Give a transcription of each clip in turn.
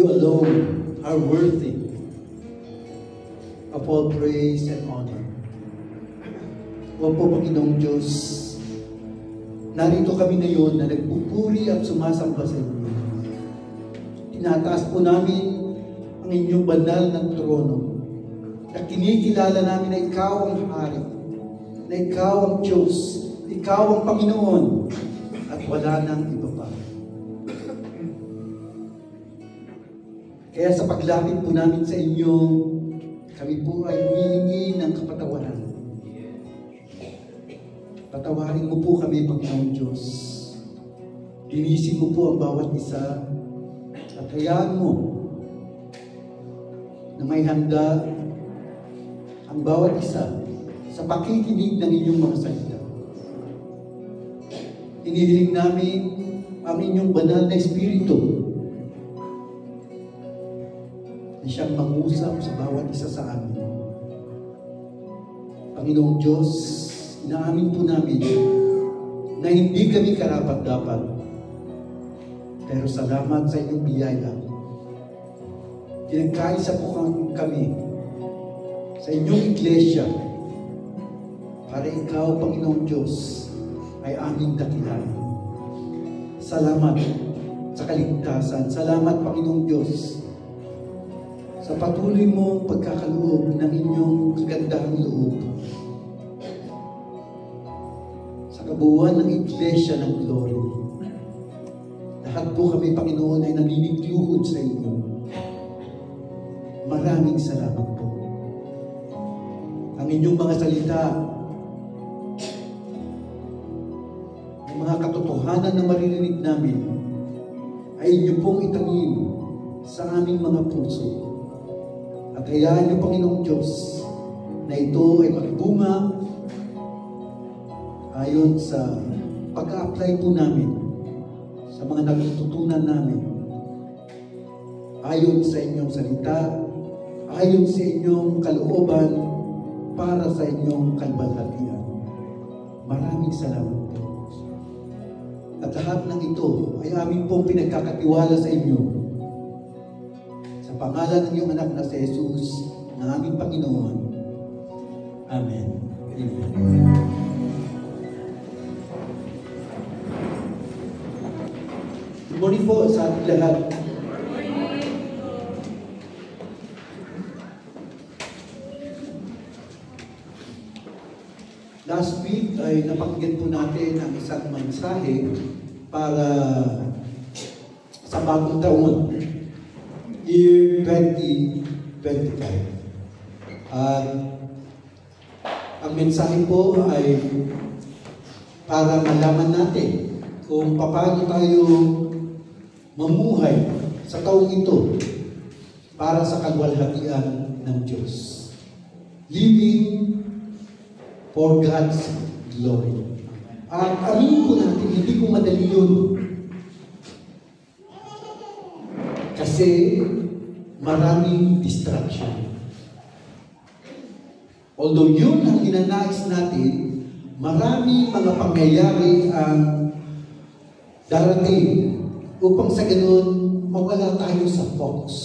You alone are worthy of all praise and honor. O po, Panginoong Diyos, narito kami ngayon na nagpupuri at sumasamba sa inyo. Tinataas po namin ang inyong banal na trono, na kinikilala namin na ikaw ang hari, na ikaw ang Diyos, ikaw ang Panginoon, at wala nang iba pa. Kaya sa paglapit po namin sa inyo, kami po ay humihingi ng kapatawaran. Patawarin mo po kami, Panginoong Diyos. Linisin mo po ang bawat isa at hayaan mo na may handa ang bawat isa sa pakikinig ng inyong mga salita. Hinihiling namin ang inyong banal na Espiritu na siyang mangusap sa bawat isa sa amin. Panginoong Diyos, inaamin po namin na hindi kami karapat-dapat. Pero salamat sa inyong biyaya. Pinagkaisa po kami sa inyong iglesia para ikaw, Panginoong Diyos, ay aming dakilan. Salamat sa kaligtasan. Salamat, Panginoong Diyos, sa patuloy mong pagkakaloob ng inyong kagandahang loob sa kabuuan ng iglesia ng glory. Lahat po kami, Panginoon, ay naninigluhod sa inyo. Maraming salamat po. Ang inyong mga salita, ang mga katotohanan na maririnig namin, ay inyo pong itanim sa aming mga puso. At hayaan niyo, Panginoong Diyos, na ito ay magbunga ayon sa pag-a-apply po namin sa mga natututunan namin, ayon sa inyong salita, ayon sa inyong kalooban, para sa inyong kalwalhatian. Maraming salamat po. At lahat ng ito ay amin pong pinagkakatiwala sa inyo. Sa pangalan ng iyong anak na si Jesus, na aming Panginoon. Amen. Amen. Good morning po sa ating lahat. Last week ay napakinggan po natin ang isang mensahe para sa bagong taon, year 2025. At ang mensahe po ay para malaman natin kung paano tayo mamuhay sa taong ito para sa kalwalhatian ng Diyos. Living for God's glory. At aminin po natin, hindi ko madali yun. Kasi maraming distraction. Although yun ang ginanais natin, maraming mga pangyayari ang darating upang sa ganun mawala tayo sa focus.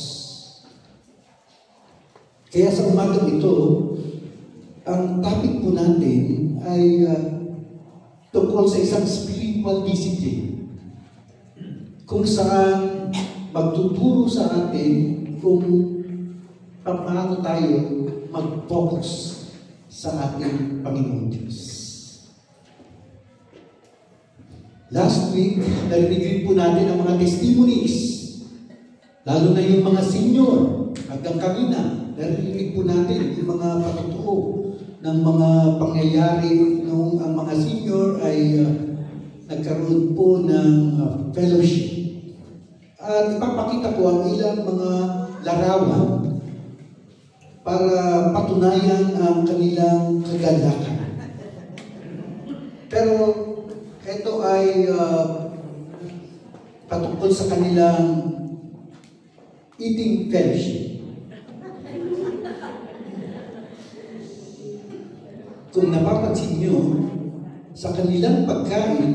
Kaya sa umagang ito, ang topic po natin ay tungkol sa isang spiritual discipline kung saan magtuturo sa atin kung paano tayo mag-focus sa ating Panginoon Diyos. Last week, narinig rin po natin ang mga testimonies, lalo na yung mga senior, hanggang kanina, narinig po natin yung mga patutuo ng mga pangyayari nung ang mga senior ay nagkaroon po ng fellowship. At ipapakita ko ang ilang mga larawan para patunayan ang kanilang kagalakan. Pero ito ay patungkol sa kanilang eating fellowship. Kung napapansin nyo, sa kanilang pagkain,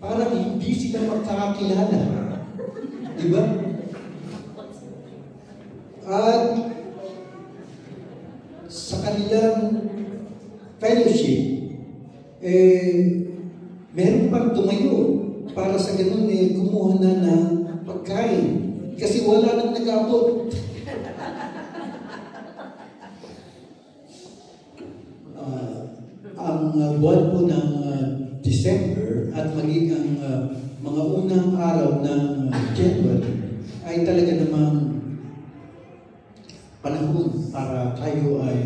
parang hindi sila magkakakilala. Diba? sa kanilang fellowship, meron pang tumayo para sa ganun kumuha na ng pagkain. Kasi wala nang nag-abot. Ang buwan po ng December at maging ang mga unang araw ng January ay talaga namang panahon para tayo ay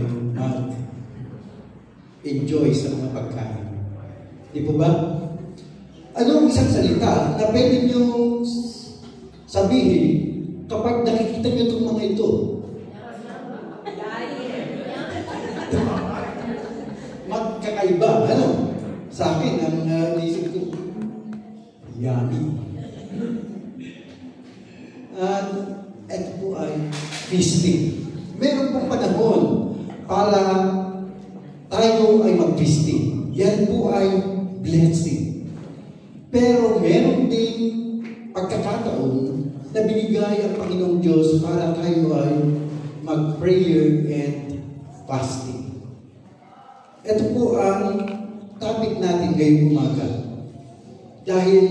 mag-enjoy sa mga pagkain. Di po ba? Ano ang isang salita na pwede nyo sabihin kapag nakikita nyo itong mga ito? Magkakaiba. Ano? Sa akin, ang naisip ko, yummy. At ito po ay feasting. Meron pong panahon para tayo ay mag-feasting. Yan po ay blessing. Pero meron din pagkakataon na binigay ang Panginoong Diyos para tayo ay mag-prayer and fasting. Ito po ang topic natin ngayong umaga. Dahil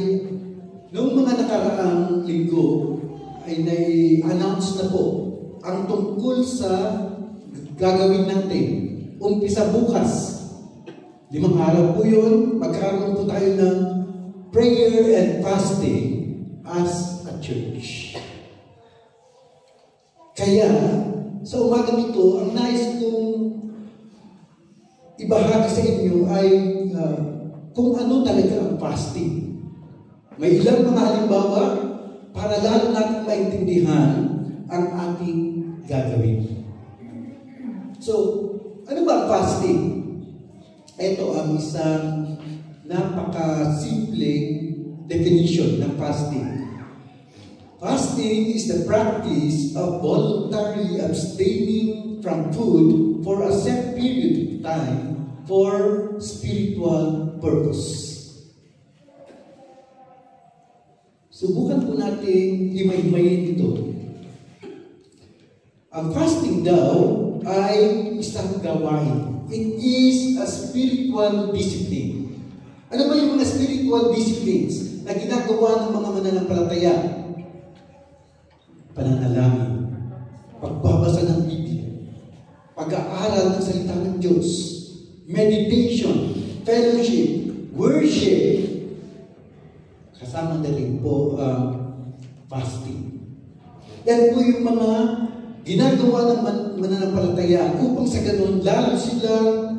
noong mga nakaraang linggo ay nai-announce na po ang tungkol sa gagawin natin. Umpisa bukas. 5 araw po yun, magkakaroon po tayo ng prayer and fasting as a church. Kaya, sa umaga nito, ang nais kong ibahagi sa inyo ay kung ano talaga ang fasting. May ilang mga halimbawa para lalo natin maintindihan ang ating gagawin. So, ano ba ang fasting? Ito ang isang napaka-simpleng definition ng fasting. Fasting is the practice of voluntarily abstaining from food for a set period of time for spiritual purpose. Subukan po natin himay-himayin ito. Ang fasting daw ay isang gawain. It is a spiritual discipline. Ano ba yung mga spiritual disciplines na ginagawa ng mga mananampalataya? Pananalangin, pagbabasa ng Biblia, pag-aaral ng salita ng Diyos, meditation, fellowship, worship, kasama na rin po fasting. Yan po yung mga ginagawa ng mananampalataya upang sa ganun lalo silang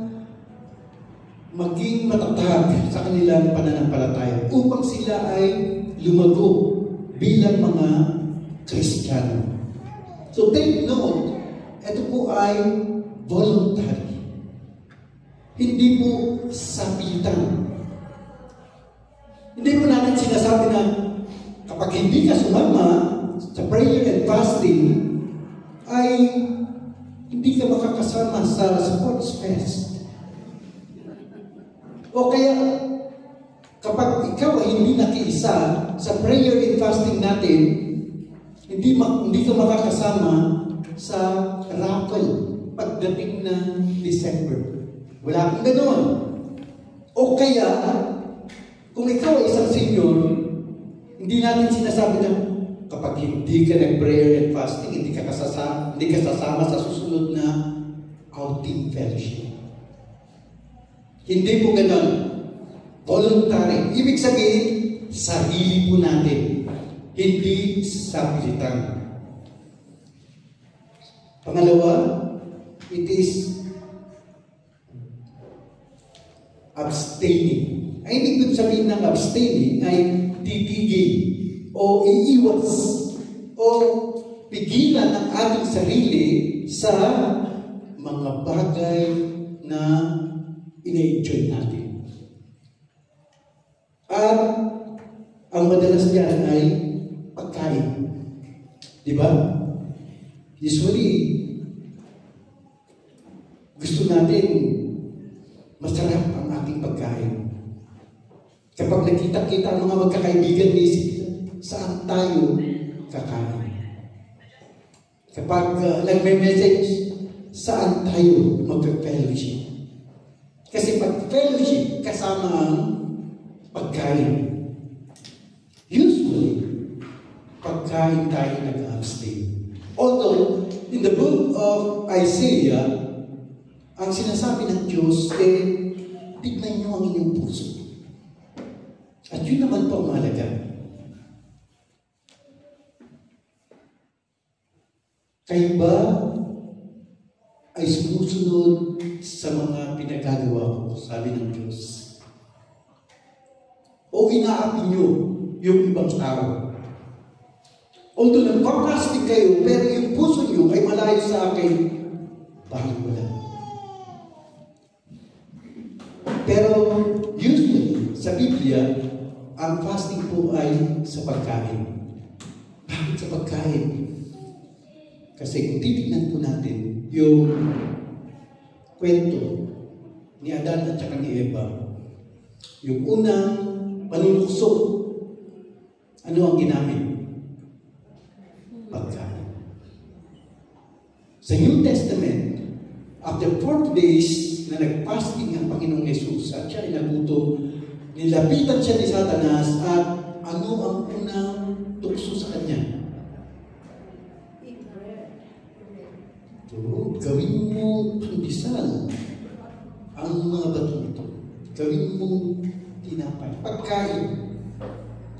maging matatag sa kanilang pananampalataya, upang sila ay lumago bilang mga Kristiyano. So take note, ito po ay voluntary. Hindi po sapitan. Hindi po natin sinasabi na kapag hindi ka sumama sa prayer and fasting, ay hindi ka makakasama sa sports fest. O kaya, kapag ikaw ay hindi nakiisa sa prayer and fasting natin, hindi ka makakasama sa raffle pagdating ng December. Wala kang ganoon. O kaya, kung ikaw ay isang senior, hindi natin sinasabi na kapag hindi ka nag-prayer and fasting, hindi ka sasama sa susunod na outing fellowship. Hindi po ganoon. Voluntary. Ibig sabihin, sarili po natin. Hindi sa pilitan. Pangalawa, it is abstaining. Ay, ibig sabihin ng abstaining ay titigil o iiwas o pigilan ang ating sarili sa mga bagay na ina-enjoy natin. At ang madalas diyan ay pagkain. Di ba? Usually, gusto natin masarap ang ating pagkain. Kapag nakita-kita ang mga magkakaibigan, saan tayo kakain? Kapag nagme-message, saan tayo mag-fellowship. Kasi pag fellowship, kasama ang pagkain. Usually, pagkain tayo nag-abstain. Although, in the book of Isaiah, ang sinasabi ng Diyos, tignan niyo ang inyong puso. At yun naman po ang mahalaga. Kayo ba ay sumusunod sa mga pinagagawa ko, sabi ng Diyos? O inaapi niyo yung ibang tao? Although nagpaplastic kayo, pero yung puso niyo ay malayo sa akin, bakit wala? Pero usually, sa Biblia, ang fasting po ay sa pagkain. Bakit sa pagkain? Kasi kung titignan po natin yung kwento ni Adan at saka ni Eva, yung unang panunukso, ano ang ginamit? Pagkain. Sa New Testament, after 40 days na nag-fasting ang Panginoong Jesus at siya ay nagutom, nilapitan siya ni Satanas at ano ang unang tukso sa kanya? Gawin mo pandesal ang mga bato ito. Gawin mo tinapay. Pagkain.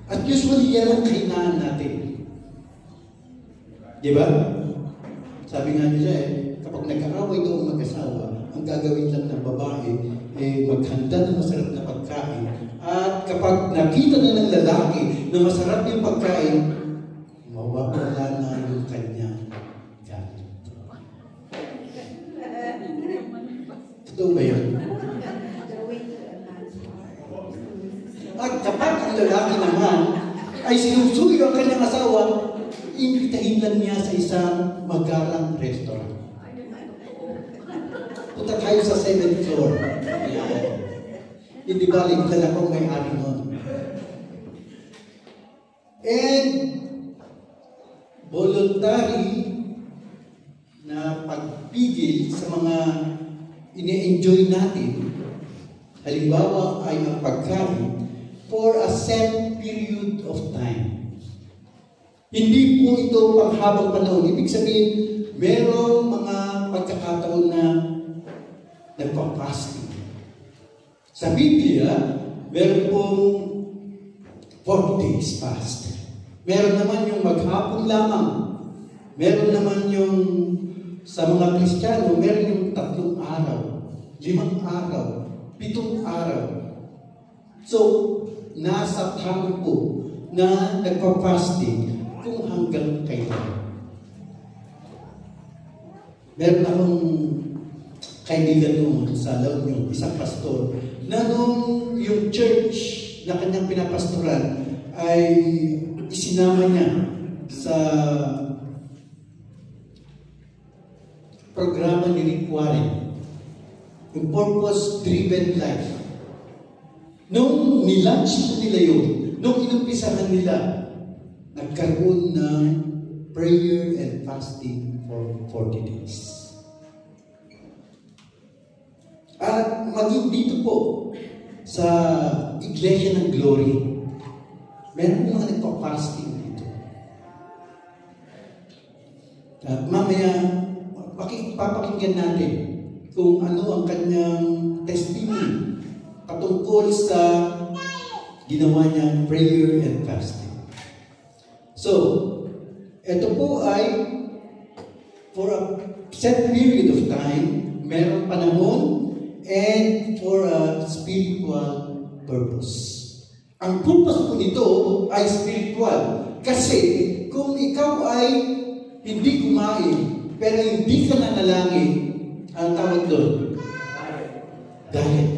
At usually yan ang kainaan natin. Di ba? Sabi nga nila kapag nag-aaway daw ang mag-asawa, ang gagawin lang ng babae, maghanda ng masarap na pagkain. At kapag nakita na ng lalaki na masarap yung pagkain, mawawala na yung kanya. Totoo ba yun? At kapag ang lalaki naman ay sinusuyo ang kanyang asawa, imbitahin lang niya sa isang magarang restaurant. Punta tayo sa 7th floor. Hindi balik dala kong may-ari nun. And voluntary na pagpigil sa mga ini-enjoy natin, halimbawa ay ang pagkain for a set period of time. Hindi po ito panghabang panahon. Ibig sabihin, merong mga pagkakataon na nagpapasting. Sa Biblia, meron pong 40 days fast. Meron naman yung maghapon lamang. Meron naman yung sa mga Kristiyano, meron yung 3 araw, 5 araw, 7 araw. So, nasa tao po na nagpa-fasting kung hanggang kailan. Meron akong kaibigan noon sa La Union, isang pastor, na nung yung church na kanyang pinapastoran ay isinama niya sa programa ni Rick Warren, yung purpose-driven life. Nung nilaunch nila yun, nung inumpisahan nila, nagkaroon ng prayer and fasting for 40 days. At maging dito po, sa Iglesia ng Glory, meron mga nagpa-fasting dito. At mamaya, papakinggan natin kung ano ang kanyang testimony patungkol sa ginawa niyang prayer and fasting. So, ito po ay for a set period of time, merong panahon, and for a spiritual purpose. Ang purpose po nito ay spiritual. Kasi kung ikaw ay hindi kumain, pero hindi ka nanalangin, ang tawag doon, diet.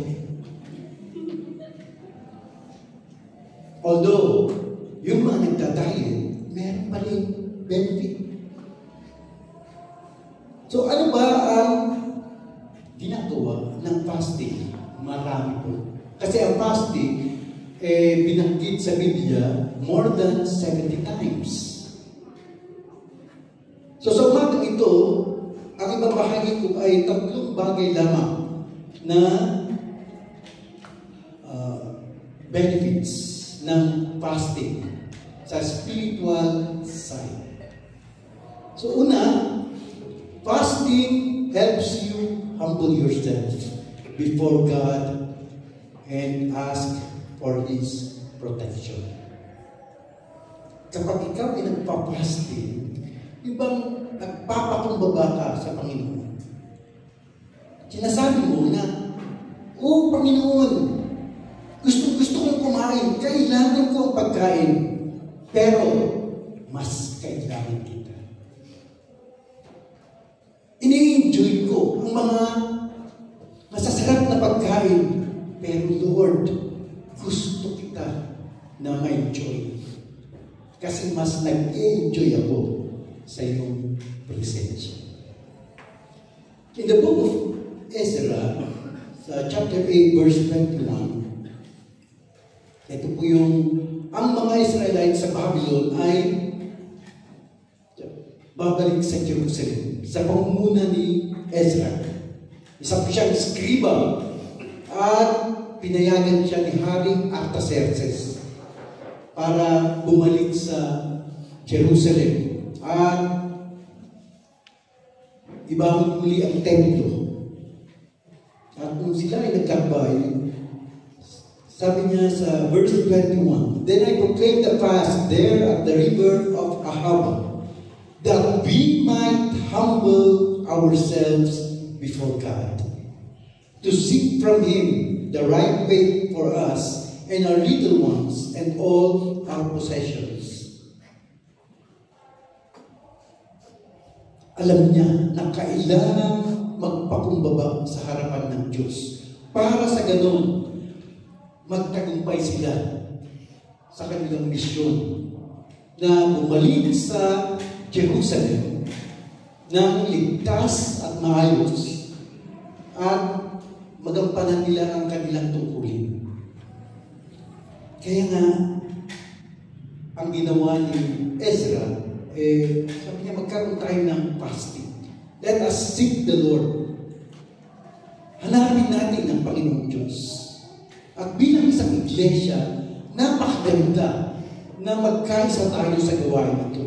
Although, yung mga nagda-diet, meron pa rin benefit. So, ano ba ang ginagawa ng fasting? Marami po. Kasi ang fasting, binanggit sa Biblia more than 70 times. So, sa umagang ito, ang ibang ibabahagi ko ay 3 bagay lamang na benefits ng fasting sa spiritual side. So una, fasting helps you humble yourself before God and ask for His protection. Kapag ikaw ay nagpa-fasting, ibang nagpapakumbaba ka sa Panginoon. Sinasabi mo na, "Oh, Panginoon, gusto kong kumain, kailangan ko ang pagkain, pero mas kailangan kita. Ini-enjoy ko ang mga masasarap na pagkain, pero Lord, gusto kita na ma-enjoy. Kasi mas nag-enjoy ako sa iyong presensya." In the book of Ezra, sa chapter 8, verse 21, ito po yung, ang mga Israelites sa Babylon ay babalik sa Jerusalem sa pangunguna ni Ezra. Isa po siyang skriba at pinayagan siya ni Haring Artaxerxes para bumalik sa Jerusalem at ibangon muli ang templo. At kung sila ay nagkabay, sabi niya sa verse 21, "Then I proclaimed the fast there at the river of Ahava, that we might humble ourselves before God, to seek from Him the right way for us and our little ones and all our possessions." Alam niya na kailangan magpakumbaba sa harapan ng Diyos para sa ganun magtagumpay sila sa kanilang misyon na bumalik sa Jerusalem ng ligtas at maayos at magampanan nila ang kanilang tungkulin. Kaya nga, ang ginawa ni Ezra, sabi niya, magkaroon tayo ng fasting. Let us seek the Lord. Hanapin natin ang Panginoong Diyos. At bilang isang iglesia, napakaganda na magkaisa tayo sa gawain ito.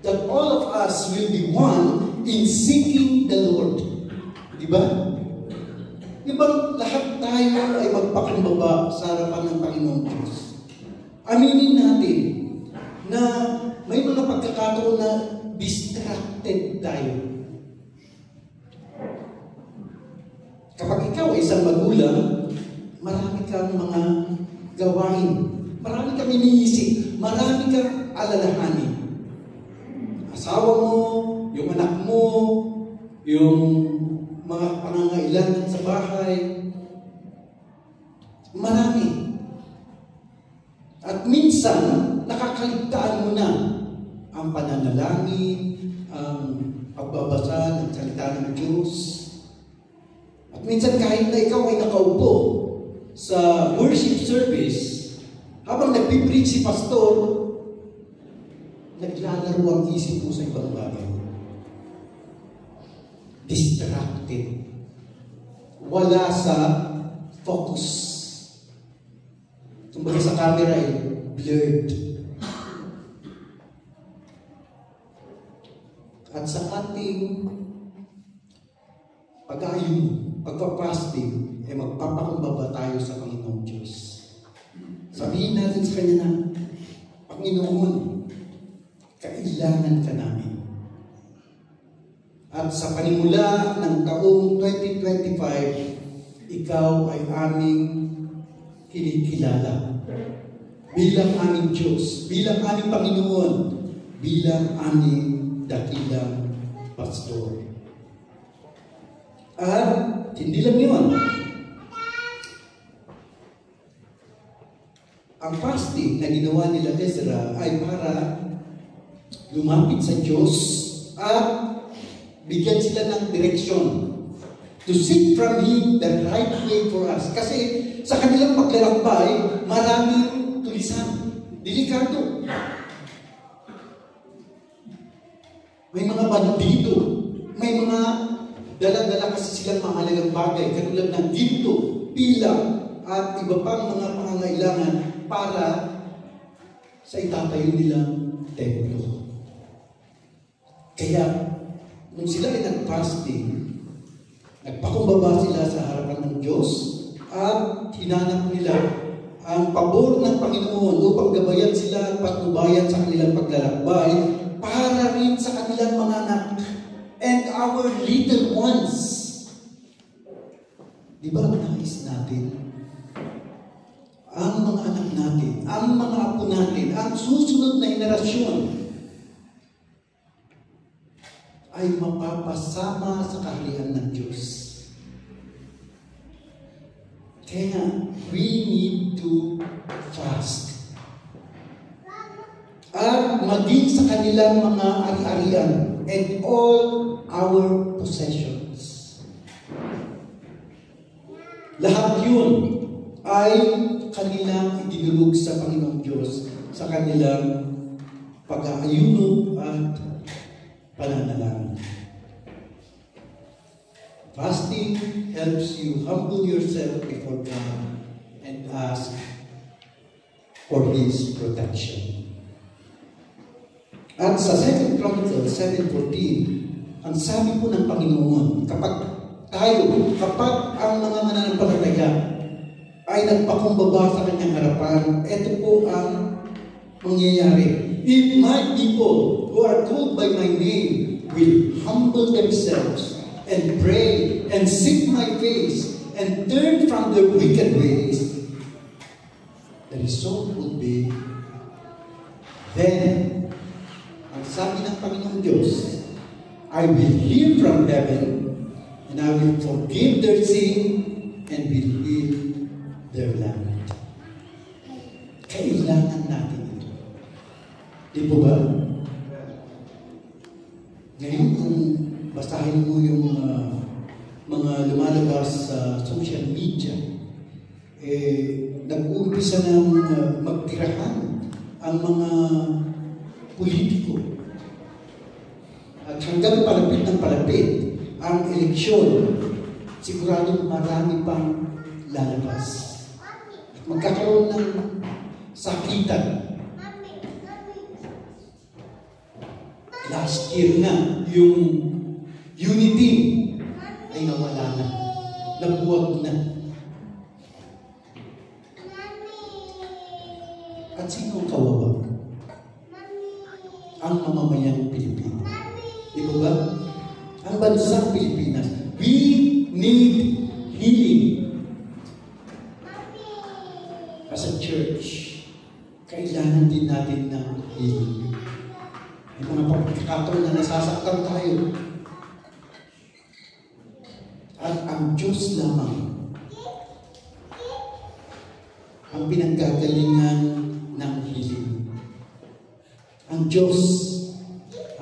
That all of us will be one in seeking the Lord. Diba? Ibang lahat tayo ay magpakumbaba sa harapan ng Panginoong Diyos. Aminin natin na may mga pagkakataon na distracted tayo. Kapag ikaw ay isang magulang, marami kang mga gawain, marami kang iniisip, marami kang alalahanin. Asawa mo, yung anak mo, yung mga pangangailangan sa bahay, marami. At minsan, nakakaligtaan mo na ang pananalangin, ang pagbabasa ng salita ng Diyos. At minsan kahit na ikaw ay nakaupo sa worship service, habang nagpipreach si pastor, naglalaro ang isip mo sa ibang bagay. Distracted. Wala sa focus. Kumbaga sa camera ay blurred. At sa ating pag-ayun, pagpa-fasting, ay magpapakumbaba tayo sa Panginoong Diyos. Sabihin natin sa Kanya na, Panginoon, kailangan ka namin. At sa panimula ng taong 2025, ikaw ay aming kinikilala bilang aming Diyos, bilang aming Panginoon, bilang aming dakilang pastor. At hindi lang yun. Ang fasting na ginawa nila Ezra ay para lumapit sa Diyos at bigyan sila ng direksyon. To seek from Him the right way for us. Kasi sa kanilang paglalakbay, maraming tulisan. Delikado. May mga bandido. may mga dala-dala kasi silang mahalagang bagay, katulad ng ginto, pila, at iba pang mga pangangailangan para sa itatayo nilang templo. Kaya, nung sila ay nag-fasting, nagpakumbaba sila sa harapan ng Diyos at hinanap nila ang pabor ng Panginoon upang gabayan sila at patnubayan sa kanilang paglalakbay para rin sa kanilang mga anak and our little ones. Di ba nais natin ang mga anak natin, ang mga apo natin, ang susunod na henerasyon ay mapapasama sa kaharian ng Diyos. Kaya we need to fast. At maging sa kanilang mga ari-arian and all our possessions. Lahat yun ay kanilang idinulog sa Panginoong Diyos sa kanilang pag-aayuno at pananalangin. Fasting helps you humble yourself before God and ask for His protection. At sa 2 Chronicles 7:14, ang sabi po ng Panginoon, kapag ang mga mananampalataya ay nagpakumbaba sa kanyang harapan, ito po ang mangyayari. If my people who are called by my name will humble themselves and pray and seek my face and turn from their wicked ways, the result will be, then, ang sabi ng Panginoong Diyos, I will hear from heaven and I will forgive their sin and will heal their land. Kailangan natin ito. Di po ba? Ngayon, kung basahin mo yung mga lumalabas sa social media, nag-uumpisa ng magtirahan ang mga politiko. At hanggang palapit ng palapit ang eleksyon, siguradong marami pang lalabas. At magkakaroon ng sakitan. Last year na, yung unity ay nawala na. Nabuwag na. At sino ang kawawa? Ang mamamayang Pilipinas. Di ba ba? Ang bansang Pilipinas. We need healing. As a church, kailangan din natin ng healing. May mga pagkakataon na nasasaktan tayo. At ang Diyos lamang ang pinanggagalingan ng healing. Ang Diyos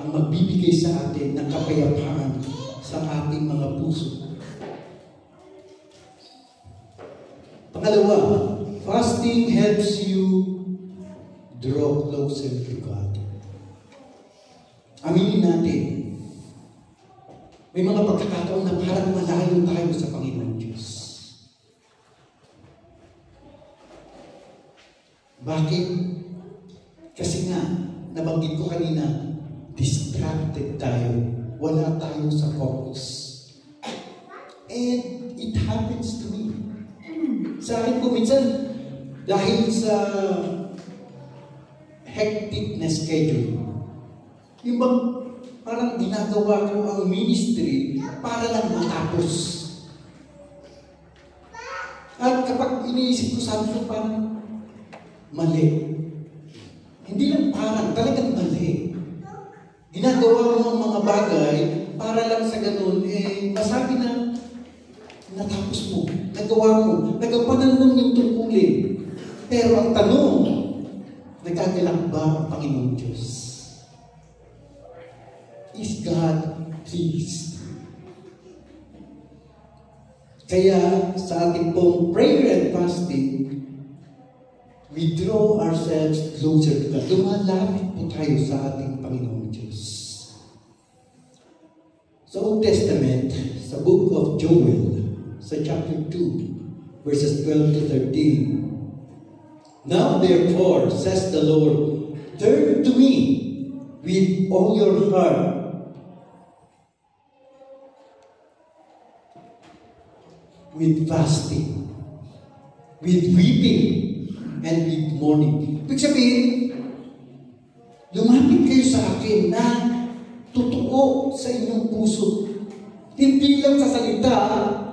ang magbibigay sa atin ng kapayapaan sa ating mga puso. Pangalawa, fasting helps you draw closer to God. Aminin natin, may mga pagkakataon na parang malayo tayo sa Panginoon Diyos. Bakit? Kasi nga, nabanggit ko kanina, distracted tayo. Wala tayo sa focus. And it happens to me. Sa akin po minsan, dahil sa hectic na schedule, yung bang parang ginagawa ko ang ministry para lang matapos. At kapag iniisip ko, sabi ko parang mali. Hindi lang parang, talagang mali. Ginagawa mo ang mga bagay para lang sa ganun, masabi na natapos mo, nagawa mo, nagapanan mo yung tungkulin. Pero ang tanong, nagagalak ba ang Panginoong Diyos? Is God pleased? Kaya sa ating pong prayer and fasting, we draw ourselves closer to God. Lumalapit po tayo sa ating Panginoong Diyos. Sa Old Testament, sa book of Joel, sa chapter 2, verses 12 to 13, "Now therefore, says the Lord, turn to me with all your heart, with fasting, with weeping, and with mourning." Ibig sabihin, lumapit kayo sa akin na totoo sa inyong puso. Hindi lang sa salita,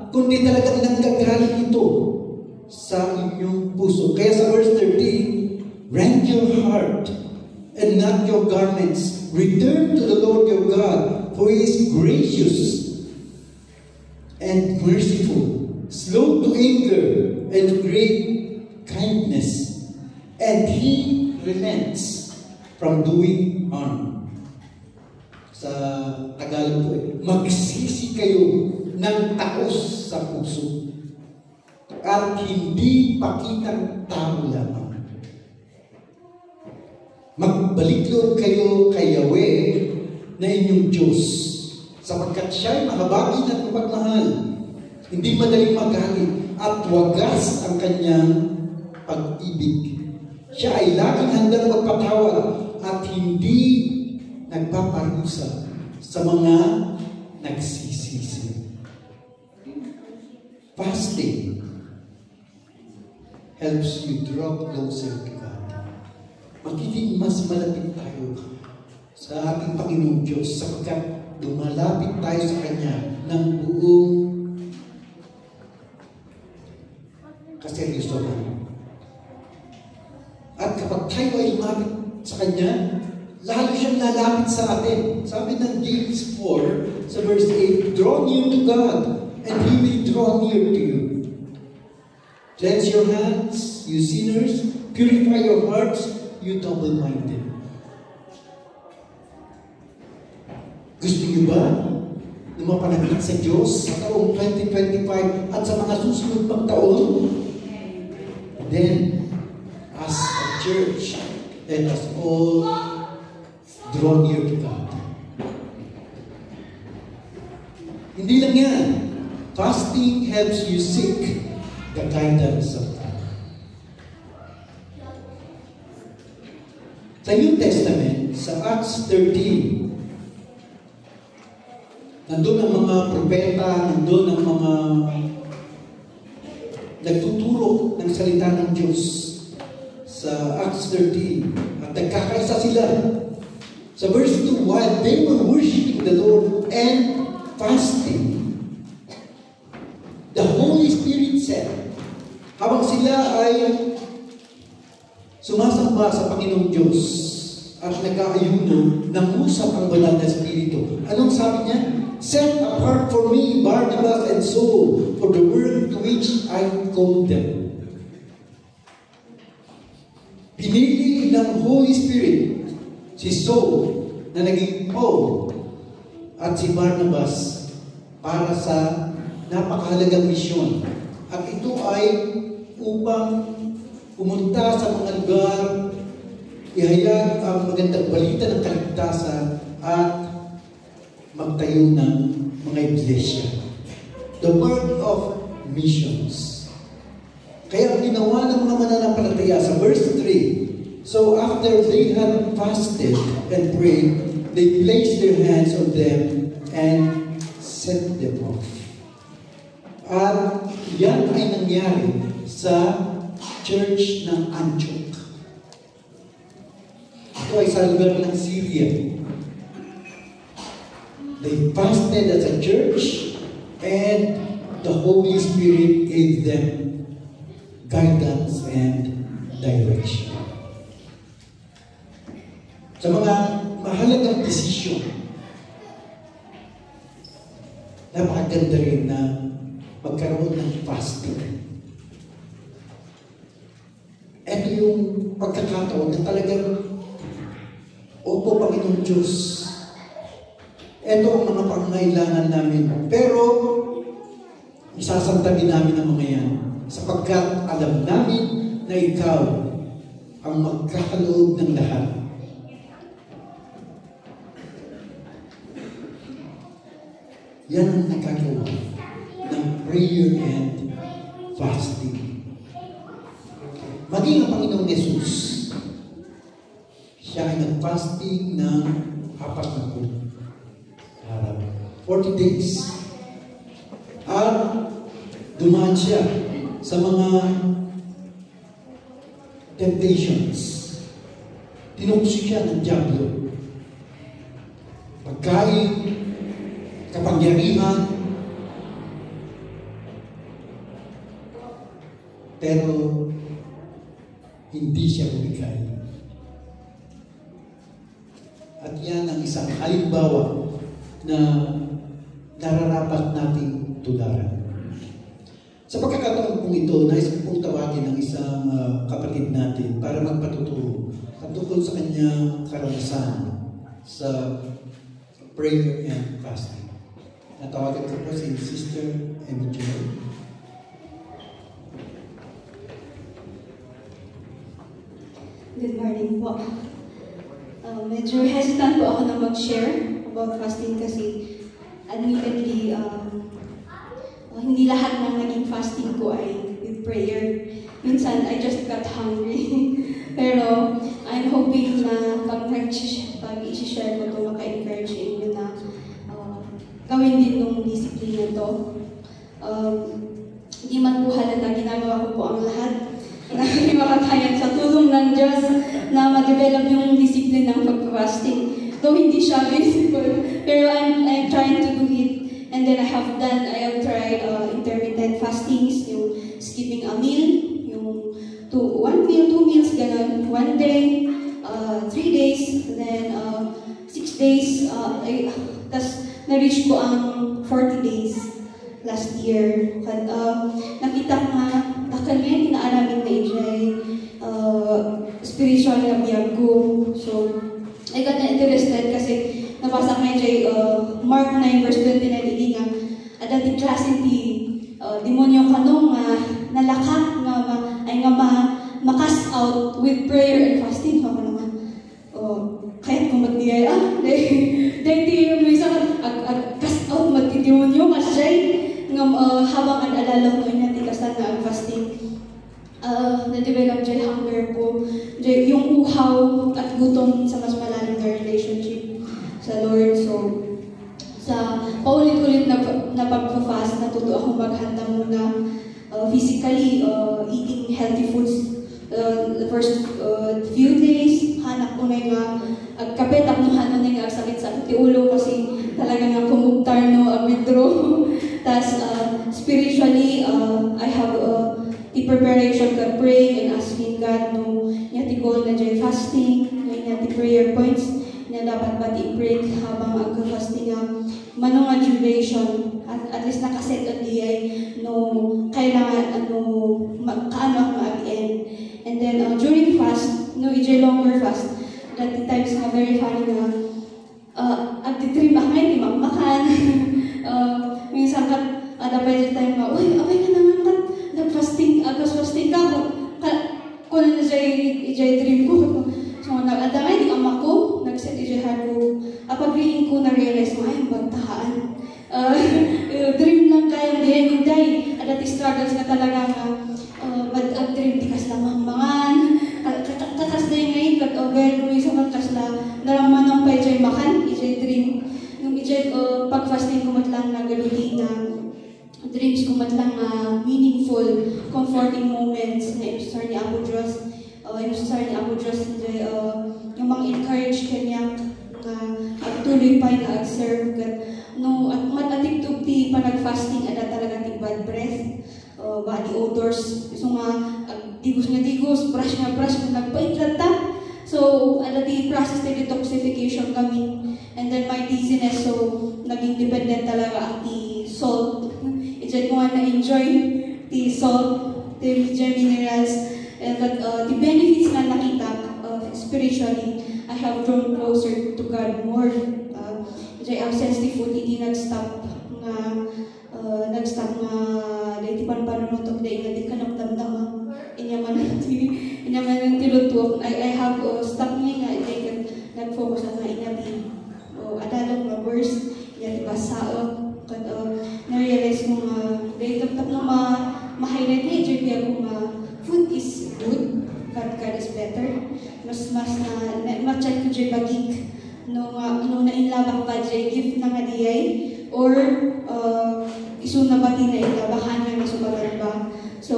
kundi talagang nanggagaling ito sa inyong puso. Kaya sa verse 13, "Rend your heart and not your garments. Return to the Lord your God, for He is gracious and merciful, slow to anger and great kindness, and He relents from doing harm." Sa Tagalog po magsisi kayo ng taos sa puso at hindi pakitang tao lamang. Magbalik loob kayo kay Yahweh na inyong Diyos, sapagkat siya'y mahabagin at mapagmahal, hindi madaling magalit, at wagas ang kanyang pag-ibig. Siya ay laging handang magpatawad at hindi nagpaparusa sa mga nagsisisi. Fasting helps you draw closer to God. Magiging mas malapit tayo sa ating Panginoong Diyos sapagkat lumalapit tayo sa Kanya ng buong kaseryosohan. At kapag tayo ay lumapit sa Kanya, lalo siyang lalapit sa atin. Sabi ng James 4, sa verse 8, "Draw near to God, and He will draw near to you. Cleanse your hands, you sinners. Purify your hearts, you double-minded." Gusto niyo ba na mapanagin sa Diyos sa taong 2025 at sa mga susunod pang taon? Then, as a church, let us all draw near to God. Hindi lang yan. Fasting helps you seek the guidance of God. Sa New Testament, sa Acts 13, nandun ang mga propeta, nandun ang mga nagtuturo ng salita ng Diyos. Sa Acts 13, at nagkakaisa sila. Sa verse 2, "While they were worshiping the Lord and fasting, the Holy Spirit said," habang sila ay sumasamba sa Panginoong Diyos at nag-aayuno, nangusap ang banal na Espiritu. Anong sabi niya? "Set apart for me Barnabas and Saul for the work to which I called them." Pinili ng Holy Spirit si Saul na naging Paul at si Barnabas para sa napakahalagang misyon. At ito ay upang pumunta sa mga lugar, ihayag ang magandang balita ng kaligtasan at magtayo ng mga iglesia. The work of missions. Kaya ang ginawa ng mga mananampalataya sa verse 3, "So after they had fasted and prayed, they placed their hands on them and sent them off." At yan ay nangyari sa church ng Antioch. Ito ay sa lugar ng Syria. They fasted as a church and the Holy Spirit gave them guidance and direction. Sa mga mahalagang desisyon, napakaganda rin na magkaroon ng fasting. Ito yung pagkakataon na talagang, "Opo, Panginoon Diyos, ito ang mga pangangailangan namin. Pero, isasantabi namin ang mga yan sapagkat alam namin na Ikaw ang magkakaloob ng lahat." Yan ang nagagawa ng prayer and fasting. Maging ang Panginoong Jesus, siya ay nag-fasting ng 40 araw. 40 days. At dumaan siya sa mga temptations. Tinukso siya ng dyablo. Pagkain, kapangyarihan, pero hindi siya bumigay. At yan ang isang halimbawa na nararapat nating tularan. Sa pagkakataon pong ito, nais ko pong tawagin ng isang kapatid natin para magpatuturo tungkol sa kanyang karanasan sa prayer and fasting. Natawagan ko po si Sister MJ. Good morning po. Medyo hesitant po ako na mag-share about fasting kasi admittedly, hindi lahat ng naging fasting ko ay with prayer. Minsan, I just got hungry. Pero, I'm hoping na pag i-share ko ito, maka-encourage inyo na gawin din ng disiplina to. Hindi man po halata, ginagawa ko po ang lahat. Hindi makakayan sa tulong ng Diyos na ma-develop yung disiplina ng pag-fasting. Though hindi siya visible, pero I'm trying to do it. And then I have tried intermittent fastings, yung skipping a meal, yung 1 meal, 2 meals, ganun, 1 day, 3 days, then 6 days, tas na-reach ko ang 40 days last year. At nakita ko nga, ngayon inaaramin na ijay spiritual na biyag ko. So, I got interested kasi nabasa ko ijay Mark 9 verse 29 hindi nga adati klaseng ti demonyo kanong nga nalaka nga makas out with prayer and fasting. Ako naman, kahit kung magdiyay, dahil di yung isang cast out magtidemonyo kasi nga habang an-alala ko niya tikasan na ang fasting. Na-develop dyan hunger po. Yung uhaw at gutom sa mas malalim na relationship sa Lord. So, sa paulit-ulit na pag-fast, natuto akong maghanda muna physically, eating healthy foods. The first few days, hanak ko na nga, agkapit ako hanan na nga sakit-sakit ti ulo kasi talaga nga kumugtar no, withdraw. Tas spiritually, I have the preparation ka praying and asking God no, niya ti goal na dyan fasting, niya ti prayer points, na dapat ba ti break habang mag-fasting nga manong nga duration at least nakaset on di ay no kailangan kaano ako mag-end. And then during fast, no ijay longer fast, that the times nga very funny nga at the dream ako ngayon di mamakan. Minsan kat dapat yung time nga, uy, abay ka naman kat nag-fasting, fasting ka kung ijay dream ko. So, nag-adamay, di ama ko, nag-set ijay ko. Pag-reading ko, na-realize mo, ay, bagtahaan. Dream lang kayang di day. At struggles na talaga nga, mag-dream, di kas lamang mangan. Kakas na yung ngayon, kat-over, lumiso ka kas na, naraman ng pa ijay makan, ijay dream. Nung ijay pag-fasting ko matlang nagaluti na dreams ko matlang meaningful, comforting moments na inusar ni Apo Diyos. Inusar ni Apo Diyos yung mga encourage kanya na tuloy pa na ag-serve. No, at matatik ti panag-fasting ada talaga ti bad breath, body odors. So digos nga digos, brush nga brush, nagpaitlata. So, ada ti process ti detoxification kami. And then my dizziness, so naging dependent talaga ang ti salt. Ijay ko nga na-enjoy ti salt, ti minerals. But the benefits na nakita spiritually, I have grown closer to God more. Ang sensitive food, hindi nag-stop nga dahil ti panpanunutok dahil nga di ka nagdamdama. Inyaman ng tilutuok. I have stop niya nga, nag-focus na nga inyabi. Adalong na verse, inya ti basaot, Jay tap na ma-highlight niya, Jay kaya kung food is good, but God is better. Mas ma-check ko Jay bagik nung nainlabak pa Jay gift na nga diyay, or isun na ba din na inlabakan nga nasubagan ba. So,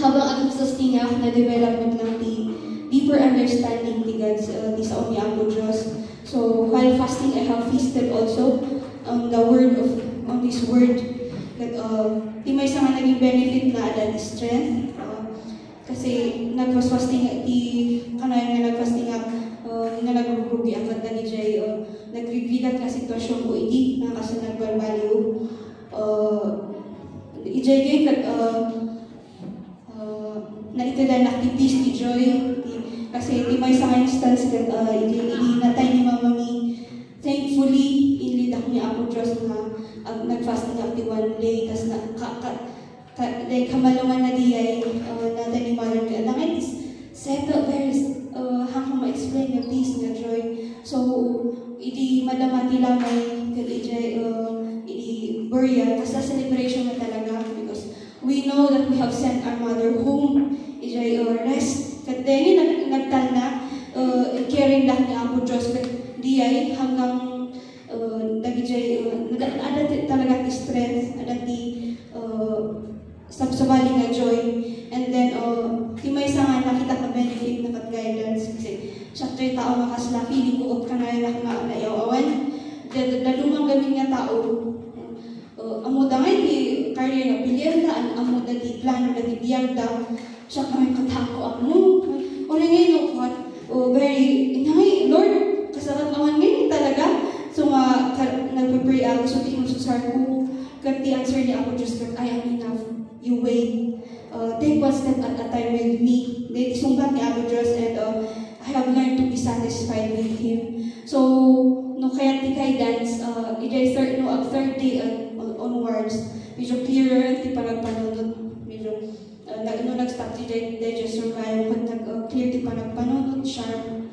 habang ang sustingak na development lang di deeper understanding di God's di sa omi ako Diyos. So while fasting, I have feasted also on the on this word that di may sa nga naging benefit na ada di strength. Kasi nag-fasting di kanayon nga nag-fasting nga nagrurugi ang kanta ni Jay. Nagrigigat ka sitwasyon ko hindi na kasi nagbaliw. Ijay kat na ito dahil nakipis ni Joy kasi di may sa instance that natay ni Mama Mi thankfully inlead ako niya ako Diyos na nag-fasting ako di one day tas kamalungan na di ay natay ni Mother Mi nangay is settle there is hanggang ma-explain yung peace na Joy so idi madamati lamay kat ijay idi burial tas sa celebration na talaga because we know that we have sent our mother home ijay rest kat dahil nagtal na caring lang niya ako Diyos kat di ay hanggang nag-ijay ada talaga strength ada di sabsabali nga joy and then di may isa nga nakita ka benefit na kat guidance kasi siya tayo tao makasla feeling ko ka na yung naiawawan dalumang gamin nga tao amo da ngay di career nga pilyenda amo da di plano da di biyagda siya kami katako amo o ngay no what very ngay Lord kasarat awan ngay talaga so nagpe-pray ako so di susar ko kat the answer niya ako just that I am enough you wait take one step at a time with me sumbat niya ako Diyos and I have learned to be satisfied with Him so no kaya ti guidance third day onwards medyo clearer ti panagpanunod medyo nag-stop ti digestion kaya nag-clear ti panagpanunod sharp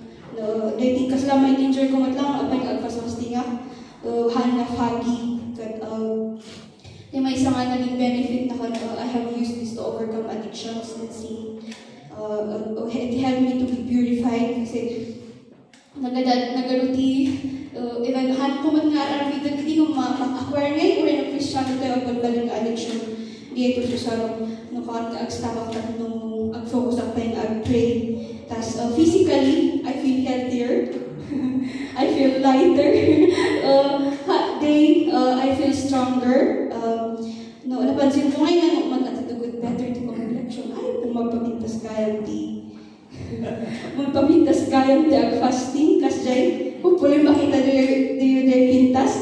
dating kaslamay injury ko matlang apay agpasmasting han na foggy kat may isa nga naging benefit na I have used this to overcome addictions and sin it helped me to be purified kasi nagaluti even han ko man nga aram hindi ko ma-acquire ngayon or na-Christian tayo agbalbaling addiction di ito siya sa nakaag-stop ako nung ag-focus ako tayo ag-pray tas physically I feel healthier I feel lighter I feel stronger napansin ko ngayon mag-atitude better to complexion ay kung magpapintas kayang di magpapintas kayang di ag-fasting kasi hopefully makita niyo pintas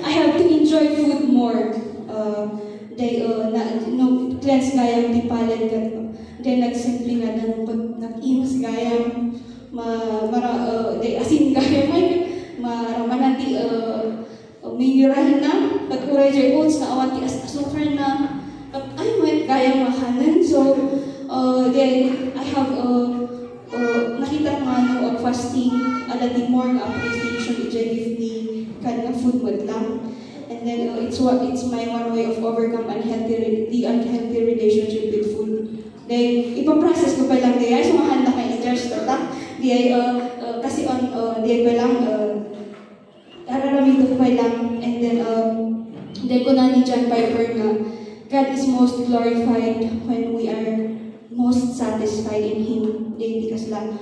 I have to enjoy food more cleanse gayang di palad kat then nagsimple nga nag-iwas gayang asin gayang maramanati mineral na pag-uray dyan oats na awan ti asukar na ay may gayang makanan so then I have nakita nga fasting alati more appreciation i-give me kind of food with lang and then it's my one way of overcome the unhealthy relationship with food then ipaprocess ko pa lang di ay sumahan na kayo just di ay kasi di ay pa lang araramito ko pa lang and then ko na ni John Piper na God is most glorified when we are most satisfied in Him di kasi lang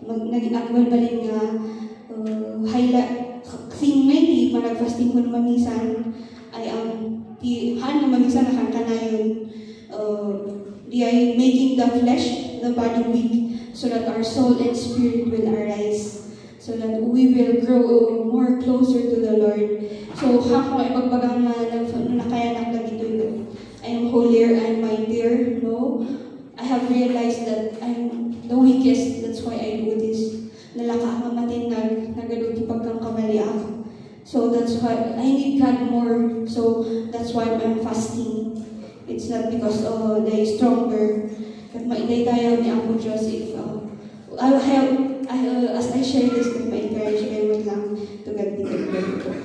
naging agbalbalin nga thing na di manag-fasting ko na mamisan ay di han na mamisan na kanayon di ay making the flesh the body weak so that our soul and spirit will arise so that we will grow more closer to the Lord so hako ay pagbagang na kaya na dito I am holier and mightier no I have realized that I'm the weakest that's why I do this nalaka mamatin nagaluti pagkang kamali ako so that's why I need God more so that's why I'm fasting it's not because they stronger kat maiday tayo ni ako Diyos if as I share this with my encouragement lang to God be the glory.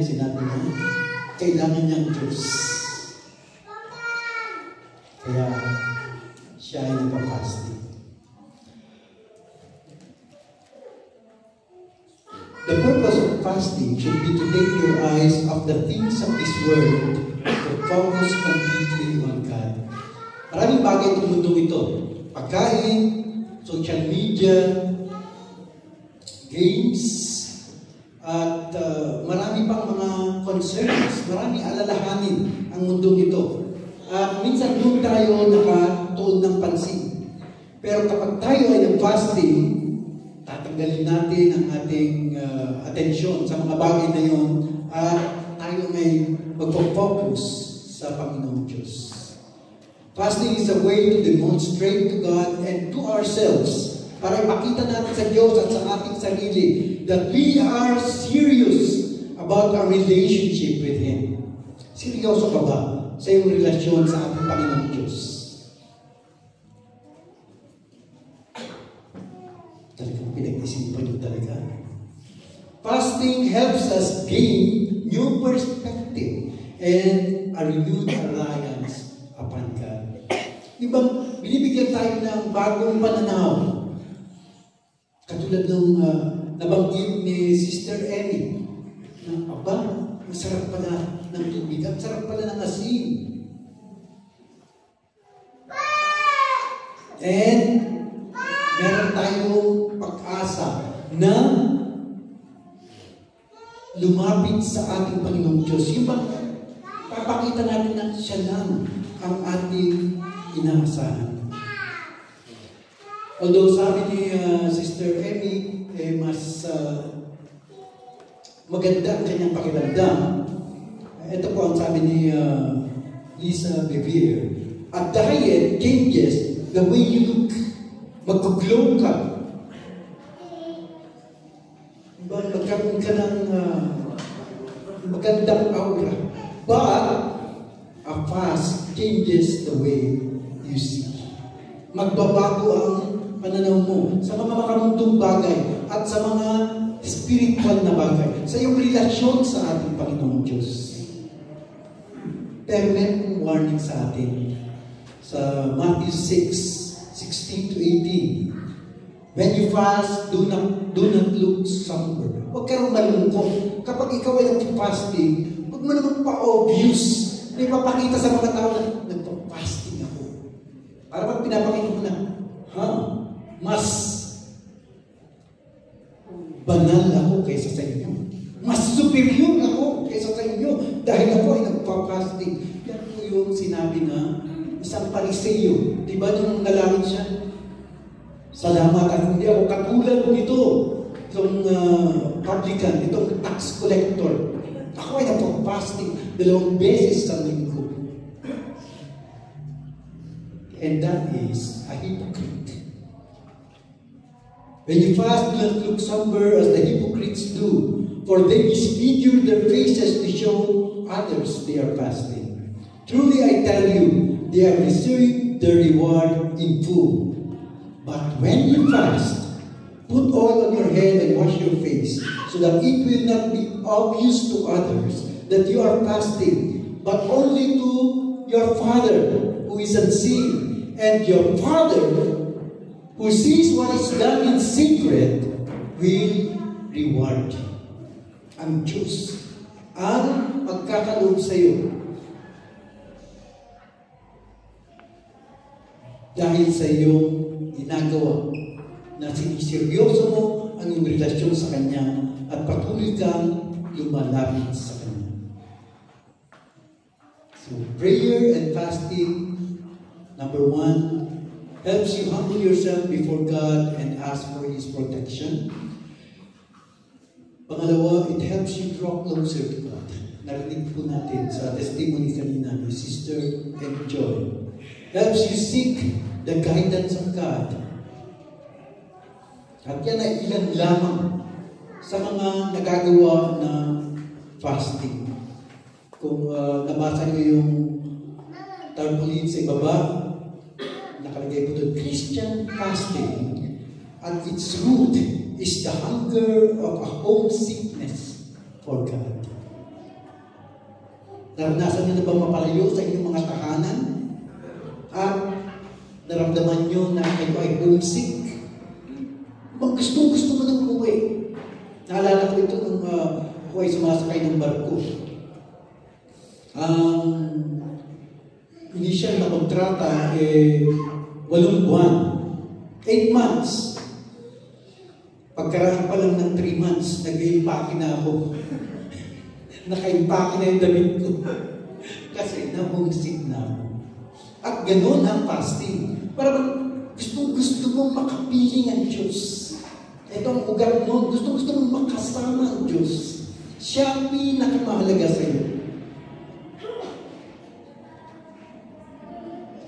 sinabi niya, kailangan niyang Diyos. Kaya siya ay nagpa-fasting. The purpose of fasting should be to take your eyes off the things of this world to focus completely on God. Maraming bagay sa mundong ito. Pagkain, social media, games, at marami pang mga concerns, marami alalahanin ang mundong ito. At minsan doon tayo nakatuon ng pansin. Pero kapag tayo ay nag-fasting, tatanggalin natin ang ating atensyon sa mga bagay na yun at tayo may magpo-focus sa Panginoong Diyos. Fasting is a way to demonstrate to God and to ourselves para ipakita natin sa Diyos at sa ating sarili that we are serious about our relationship with Him. Seryoso ka ba sa iyong relasyon sa ating Panginoong Diyos? Talagang pinag-isipan nyo talaga. Fasting helps us gain new perspective and a renewed alliance upon God. Ibang binibigyan tayo ng bagong pananaw. Katulad ng nabanggit ni Sister Emmy, na masarap pala ng tubig, ang sarap pala ng asin. And meron tayong pag-asa na lumapit sa ating Panginoong Diyos. Yung bang papakita natin na siya lang ang ating inaasahan. Although sabi ni Sister Emmy, mas maganda ang kanyang pakiramdam. Ito po ang sabi ni Lisa Bevere. A diet changes the way you look. Mag-glow ka. Magkaroon ka ng magandang aura. But a fast changes the way you see. Magbabago ang pananaw mo sa mga makamundong bagay at sa mga spiritual na bagay. Sa iyong relasyon sa ating Panginoong Diyos. Pero may warning sa atin sa Matthew 6:16 to 18. When you fast, do not look somber. Huwag ka rin malungkot. Kapag ikaw ay nag-fasting, huwag mo naman pa-obvious. May papakita sa mga tao na nagpa-fasting ako. Para pag pinapakita mo na, mas banal ako kaysa sa inyo. Mas superior ako kaysa sa inyo dahil ako ay nagpa-fasting. Yan po yung sinabi na isang Pariseo. Diba nung nalangin siya? Salamat at hindi ako katulad nito. Itong publican, itong tax collector. Ako ay nagpa-fasting 2 beses sa linggo. And that is a hypocrite. When you fast, do not look somber as the hypocrites do, for they disfigure their faces to show others they are fasting. Truly I tell you, they have received their reward in full. But when you fast, put oil on your head and wash your face, so that it will not be obvious to others that you are fasting, but only to your Father who is unseen. And your Father who sees what is done in secret will reward you. Ang Diyos ang magkakaloob sa iyo dahil sa iyong ginagawa na siniseryoso mo ang iyong relasyon sa Kanya at patuloy kang lumalapit sa Kanya. So, prayer and fasting, number 1, helps you humble yourself before God and ask for His protection. Pangalawa, it helps you draw closer to God. Narinig po natin sa testimony kanina ni Sister and Joy. Helps you seek the guidance of God. At yan ay ilan lamang sa mga nagagawa na fasting. Kung nabasa niyo yung tarpaulin sa ibaba, nakalagay po doon, Christian fasting at its root is the hunger of a homesickness for God. Naranasan niyo na ba mapalayo sa inyong mga tahanan? At naramdaman niyo na kayo ay homesick? Gusto mo nang umuwi. Naalala ko ito nung ako ay sumasakay ng barko. Initial na kontrata 8 buwan. 8 months. Pagkaraan pa lang ng 3 months, nag-impake na ako. Naka-impake na yung damit ko. Kasi na-homesick na ako. At ganoon ang fasting. Parang gusto mong makapiling ang Diyos. Ito ang ugat mo. Gusto mong makasama ang Diyos. Siya ang pinakamahalaga sa iyo.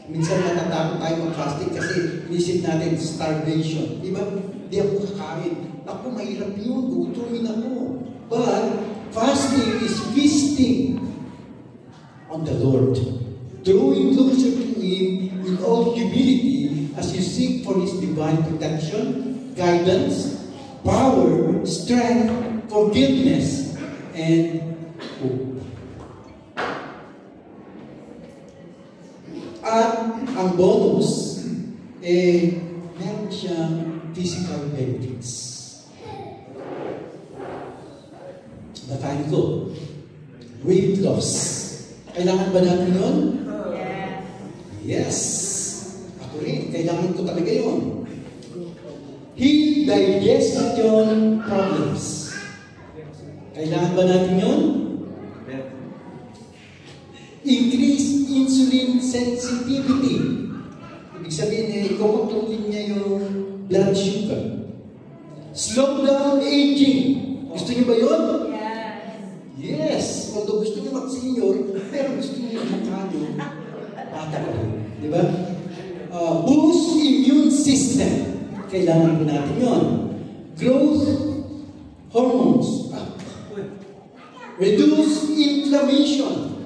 Minsan natatakot tayo mag-fasting kasi inisip natin starvation. Diba? Hindi ako kakain. Ako, mahirap yun. Gugutumin ako. But fasting is feasting on the Lord. Drawing closer to Him in all humility as you seek for His divine protection, guidance, power, strength, forgiveness, and hope. At ang bonus, meron siyang physical benefits. Bataan ko. Weight loss. Kailangan ba natin yun? Yes. Ako rin. Kailangan ko talaga yun. Heal digestion problems. Kailangan ba natin yun? Increase insulin sensitivity. Ibig sabihin, kukontrolin niya yung blood sugar. Slow down aging. Gusto niyo ba yun? Yes. Although gusto niyo mag-senior, pero gusto niyo mukha niyo bata pa rin. Di ba? Boost immune system. Kailangan po natin yun. Growth hormones. Reduce inflammation.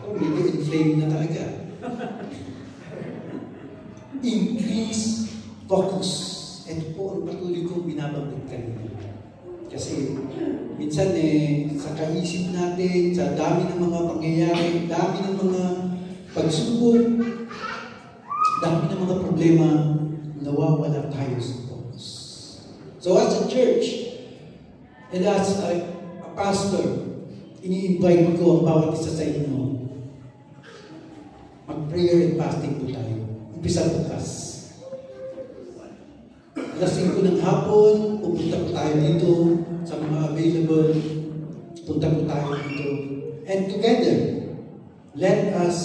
Medyo inflamed na talaga. Increase focus. Ito po ang patuloy kong binabanggit kanina. Kasi minsan sa kaisip natin, sa dami ng mga pangyayari, dami ng mga pagsubok, dami ng mga problema, nawawala tayo sa focus. So as a church, and as a pastor, ini-invite ko ang bawat isa sa inyo. Mag-prayer and fasting po tayo. Umpisa bukas. Alas 5 ng hapon, pupunta po tayo dito sa mga available. Punta po tayo dito. And together, let us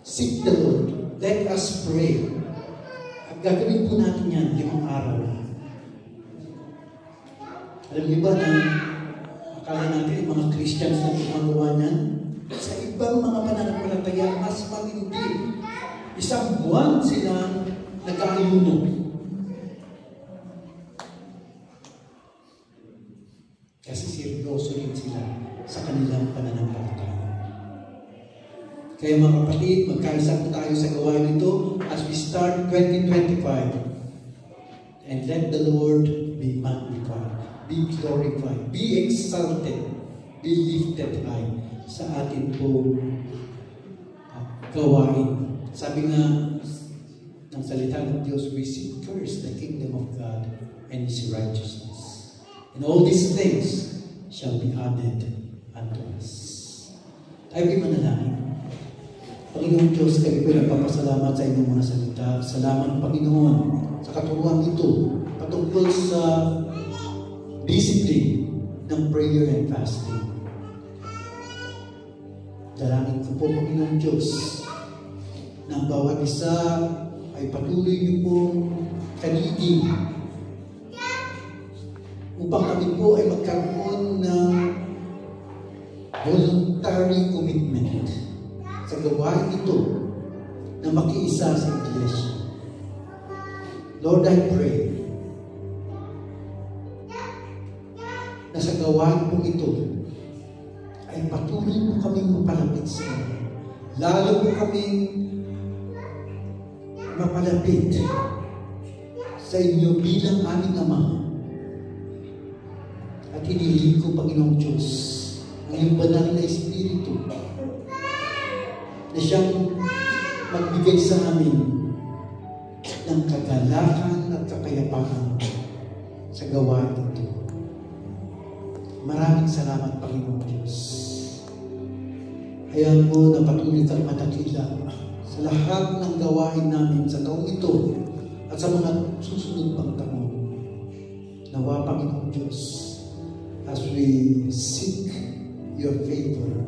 seek the Lord. Let us pray. At gagawin po natin yan limang araw. Alam niyo ba na akala natin yung mga Christians na gumagawa niyan? Sa ibang mga pananampalataya, mas matindi. Isang buwan silang nag-aayuno. Kasi seryoso rin sila sa kanilang pananampalataya. Kaya mga kapatid, magkaisa po tayo sa gawain ito as we start 2025. And let the Lord be magnified, be glorified, be exalted, be lifted high sa atin po gawain. Sabi nga ng salita ng Diyos, we seek first the kingdom of God and His righteousness. And all these things shall be added unto us. Tayo ay manalangin. Panginoon Diyos, kami po nagpapasalamat sa inyong mga salita. Salamat, Panginoon, sa katuruan ito patungkol sa discipline ng prayer and fasting. Dalangin ko po, Panginoon Diyos, na ang bawat isa ay patuloy niyo pong kanigin upang kami po ay magkaroon ng voluntary commitment sa gawain ito na makiisa sa Iglesia. Lord, I pray na sa gawain po ito ay patuloy po kaming mapalapit sa inyo. Lalo po kaming mapalapit sa inyo bilang aming Ama. At hinihiling ko, Panginoong Diyos, ang iyong banal na Espiritu na siyang magbigay sa amin ng kagalakan at kapayapaan sa gawain ito. Maraming salamat, Panginoon Diyos. Hayaan mo na patuloy kang matakila sa lahat ng gawain namin sa taong ito at sa mga susunod pang taon. Nawa, Panginoon Diyos, as we seek your favor,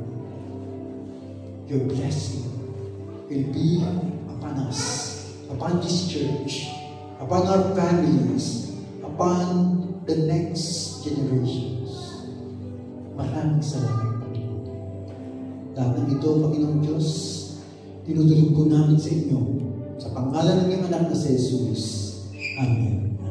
your blessing will be upon us, upon this church, upon our families, upon the next generations. Maraming salamat, Panginoon. Lahat ng ito, Panginoon Diyos, tinutulog po namin sa inyo sa pangalan ng iyong anak na si Jesus. Amen.